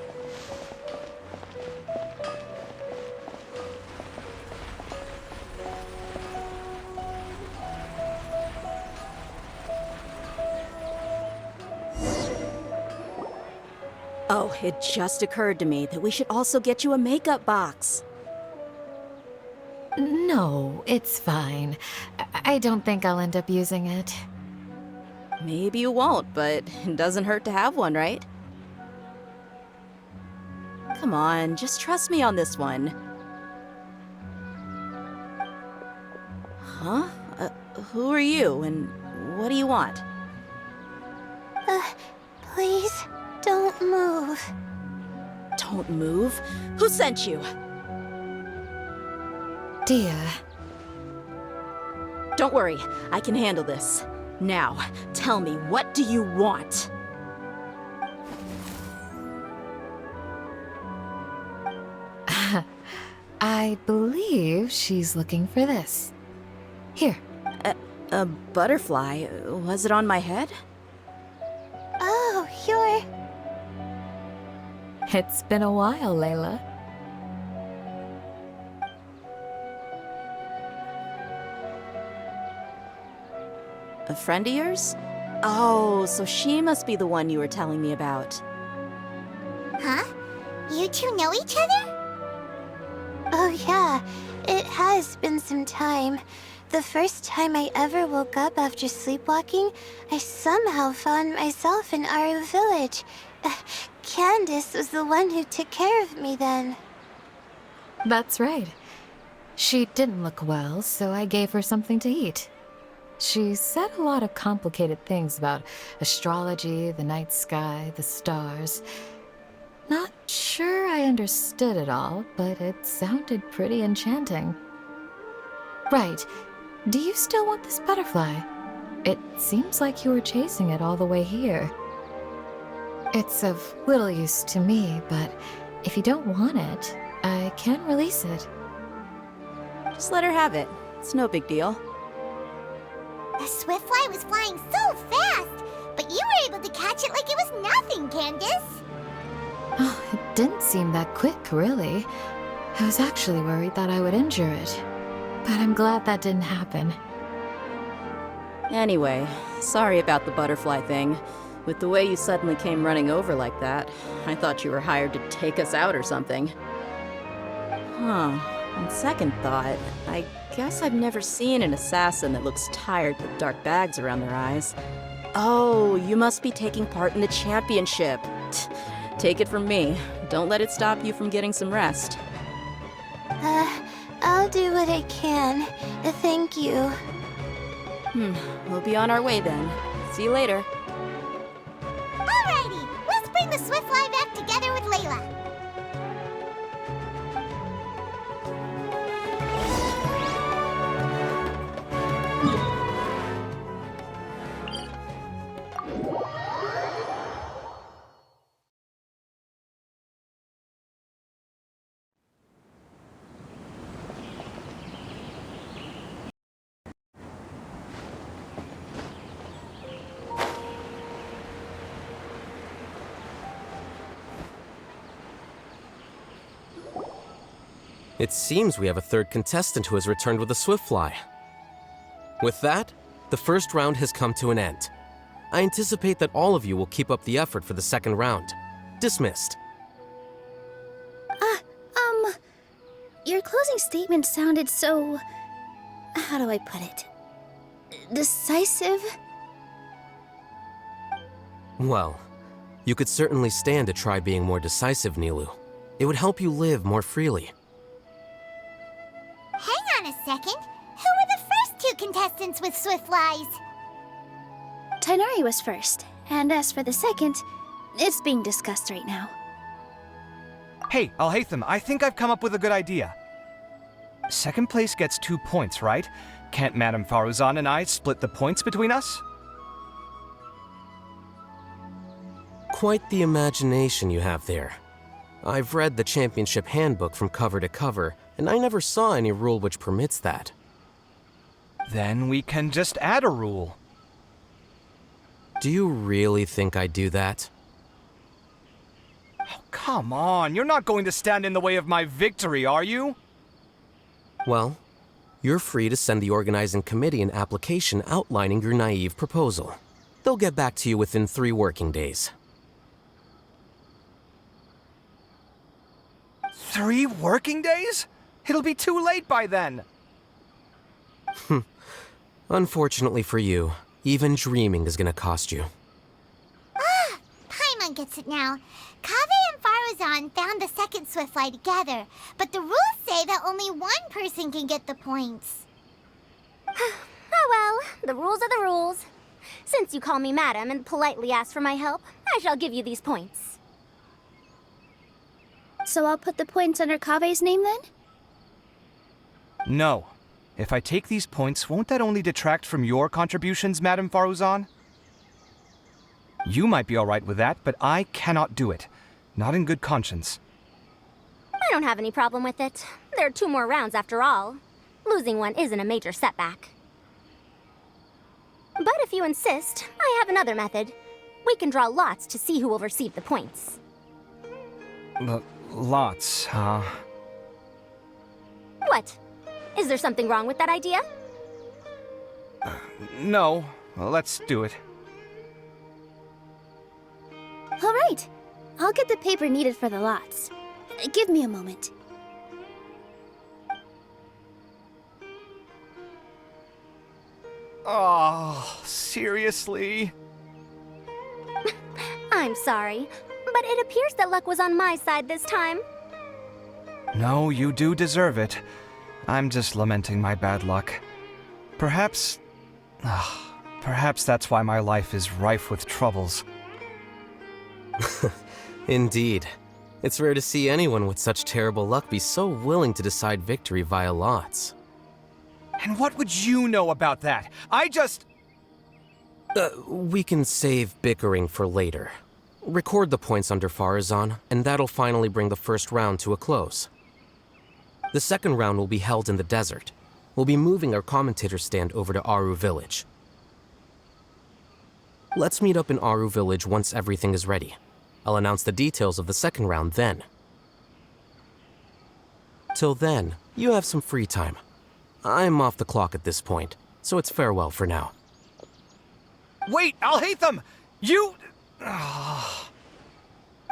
Oh, it just occurred to me that we should also get you a makeup box. No, it's fine. I don't think I'll end up using it. Maybe you won't, but it doesn't hurt to have one, right? Come on, just trust me on this one. Huh? Who are you, and what do you want? Please, don't move. Don't move? Who sent you? Dia. Don't worry, I can handle this. Now, tell me, what do you want? I believe she's looking for this. Here. A butterfly? Was it on my head? Oh, you're... It's been a while, Layla. A friend of yours? Oh, so she must be the one you were telling me about. Huh? You two know each other? Oh yeah, it has been some time. The first time I ever woke up after sleepwalking, I somehow found myself in our village. Candace was the one who took care of me then. That's right. She didn't look well, so I gave her something to eat. She said a lot of complicated things about astrology, the night sky, the stars. Not sure I understood it all, but it sounded pretty enchanting. Right. Do you still want this butterfly? It seems like you were chasing it all the way here. It's of little use to me, but if you don't want it, I can release it. Just let her have it. It's no big deal. The swiftfly was flying so fast, but you were able to catch it like it was nothing, Candace. Oh, it didn't seem that quick, really. I was actually worried that I would injure it. But I'm glad that didn't happen. Anyway, sorry about the butterfly thing. With the way you suddenly came running over like that, I thought you were hired to take us out or something. Huh. On second thought, I guess I've never seen an assassin that looks tired with dark bags around their eyes. Oh, you must be taking part in the championship. Take it from me. Don't let it stop you from getting some rest. I'll do what I can. Thank you. We'll be on our way then. See you later. Alrighty, let's bring the swiftfly back together with Layla. It seems we have a third contestant who has returned with a swiftfly. With that, the first round has come to an end. I anticipate that all of you will keep up the effort for the second round. Dismissed. Your closing statement sounded so... how do I put it? Decisive? Well, you could certainly stand to try being more decisive, Nilu. It would help you live more freely. Hang on a second. Who were the first two contestants with swiftflies? Tighnari was first, and as for the second, it's being discussed right now. Hey, Alhaitham, I think I've come up with a good idea. Second place gets 2 points, right? Can't Madame Faruzan and I split the points between us? Quite the imagination you have there. I've read the championship handbook from cover to cover, and I never saw any rule which permits that. Then we can just add a rule. Do you really think I'd do that? Oh, come on, you're not going to stand in the way of my victory, are you? Well, you're free to send the organizing committee an application outlining your naive proposal. They'll get back to you within 3 working days. 3 working days? It'll be too late by then. Unfortunately for you, even dreaming is gonna cost you. Ah, Pаймon gets it now. Kaveh and Faruzan found the second swiftfly together, but the rules say that only one person can get the points. Oh well, the rules are the rules. Since you call me madam and politely ask for my help, I shall give you these points. So I'll put the points under Kaveh's name then? No. If I take these points, won't that only detract from your contributions, Madame Faruzan? You might be all right with that, but I cannot do it. Not in good conscience. I don't have any problem with it. There are 2 more rounds after all. Losing one isn't a major setback. But if you insist, I have another method. We can draw lots to see who will receive the points. Lots, huh? What? Is there something wrong with that idea? No. Well, let's do it. All right. I'll get the paper needed for the lots. Give me a moment. Oh, seriously? I'm sorry, but it appears that luck was on my side this time. No, you do deserve it. I'm just lamenting my bad luck. Perhaps that's why my life is rife with troubles. Indeed. It's rare to see anyone with such terrible luck be so willing to decide victory via lots. And what would you know about that? We can save bickering for later. Record the points under Farazan, and that'll finally bring the first round to a close. The second round will be held in the desert. We'll be moving our commentator stand over to Aru Village. Let's meet up in Aru Village once everything is ready. I'll announce the details of the second round then. Till then, you have some free time. I'm off the clock at this point, so it's farewell for now. Wait, I'll hate them! You...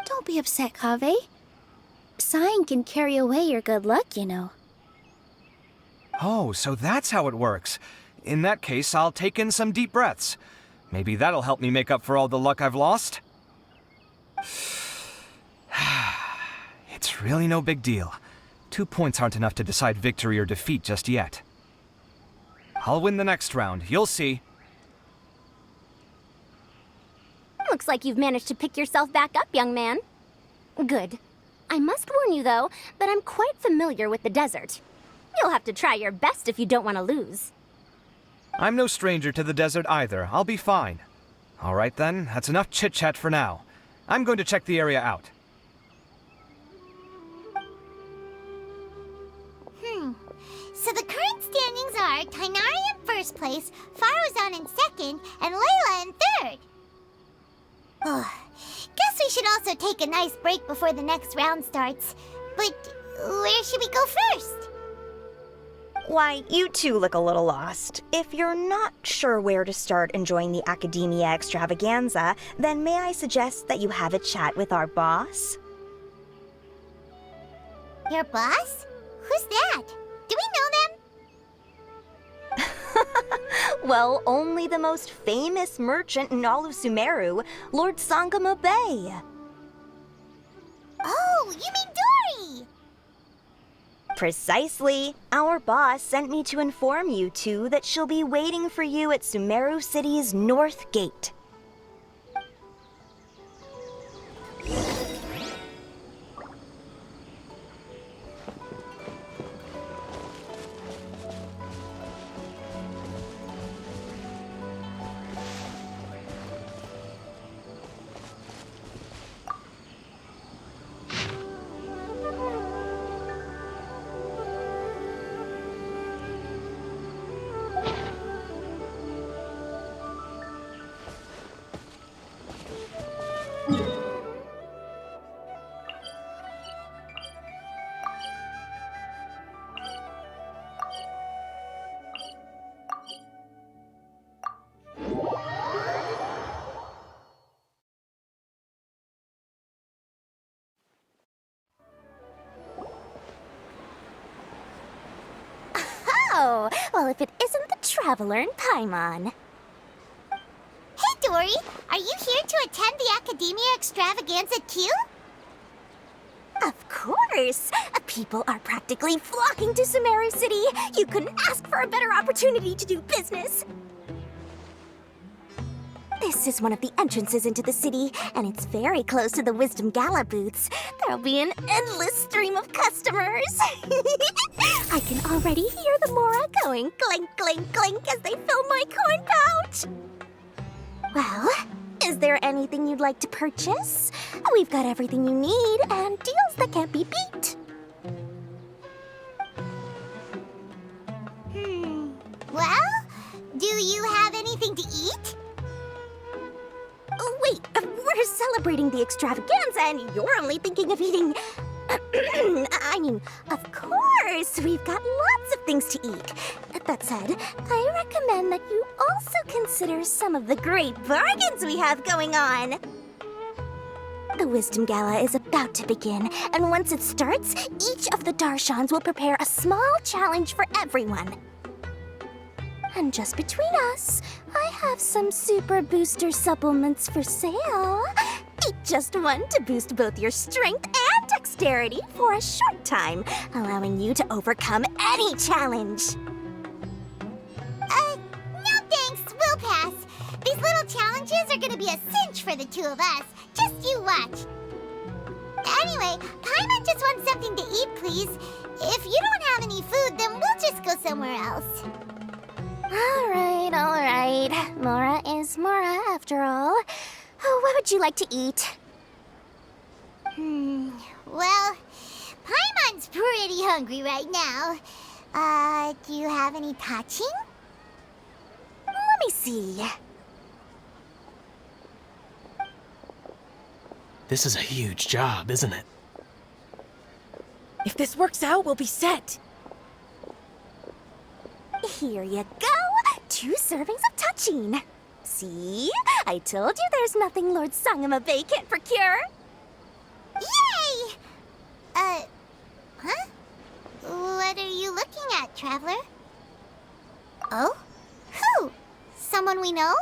Don't be upset, Kaveh. Sighing can carry away your good luck, you know. Oh, so that's how it works. In that case, I'll take in some deep breaths. Maybe that'll help me make up for all the luck I've lost. It's really no big deal. 2 points aren't enough to decide victory or defeat just yet. I'll win the next round, you'll see. Looks like you've managed to pick yourself back up, young man. Good. I must warn you, though, that I'm quite familiar with the desert. You'll have to try your best if you don't want to lose. I'm no stranger to the desert either. I'll be fine. All right then, that's enough chit-chat for now. I'm going to check the area out. So the current standings are Tighnari in first place, Farazan in second, and Layla in third. Guess we should also take a nice break before the next round starts. But where should we go first? Why, you two look a little lost. If you're not sure where to start enjoying the Academia extravaganza, then may I suggest that you have a chat with our boss? Your boss? Who's that? Do we know them? Well, only the most famous merchant in all of Sumeru, Lord Sangamo Bay. Oh, you mean Dory! Precisely. Our boss sent me to inform you two that she'll be waiting for you at Sumeru City's North Gate. Oh, well, if it isn't the Traveler in Pаймon. Hey, Dory! Are you here to attend the Academia extravaganza too? Of course! People are practically flocking to Sumeru City. You couldn't ask for a better opportunity to do business. This is one of the entrances into the city, and it's very close to the Wisdom Gala booths. There'll be an endless stream of customers. I can already hear the Mora going clink, clink, clink as they fill my coin pouch. Well, is there anything you'd like to purchase? We've got everything you need and deals that can't be beat. Well, do you have anything to eat? Oh, wait, we're celebrating the extravaganza and you're only thinking of eating... I mean, of course, we've got lots of things to eat. That said, I recommend that you also consider some of the great bargains we have going on. The Wisdom Gala is about to begin, and once it starts, each of the Darshans will prepare a small challenge for everyone. And just between us, I have some super booster supplements for sale. Eat just one to boost both your strength and dexterity for a short time, allowing you to overcome any challenge. No thanks, we'll pass. These little challenges are gonna be a cinch for the two of us. Just you watch. Anyway, Pаймon just wants something to eat, please. If you don't have any food, then we'll just go somewhere else. All right. Mora is Mora, after all. What would you like to eat? Well, Paimon's pretty hungry right now. Do you have any touching? Let me see. This is a huge job, isn't it? If this works out, we'll be set. Here you go. 2 servings of touching. See? I told you there's nothing Lord Sangamabay can't procure. Yay! Huh? What are you looking at, Traveler? Oh? Who? Someone we know?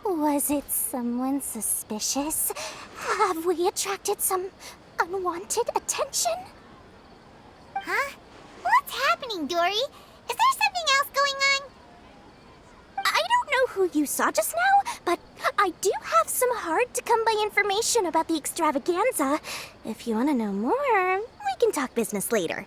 Was it someone suspicious? Have we attracted some unwanted attention? Huh? What's happening, Dory? Is there something else going on? I don't know who you saw just now, but I do have some hard-to-come-by information about the extravaganza. If you want to know more, we can talk business later.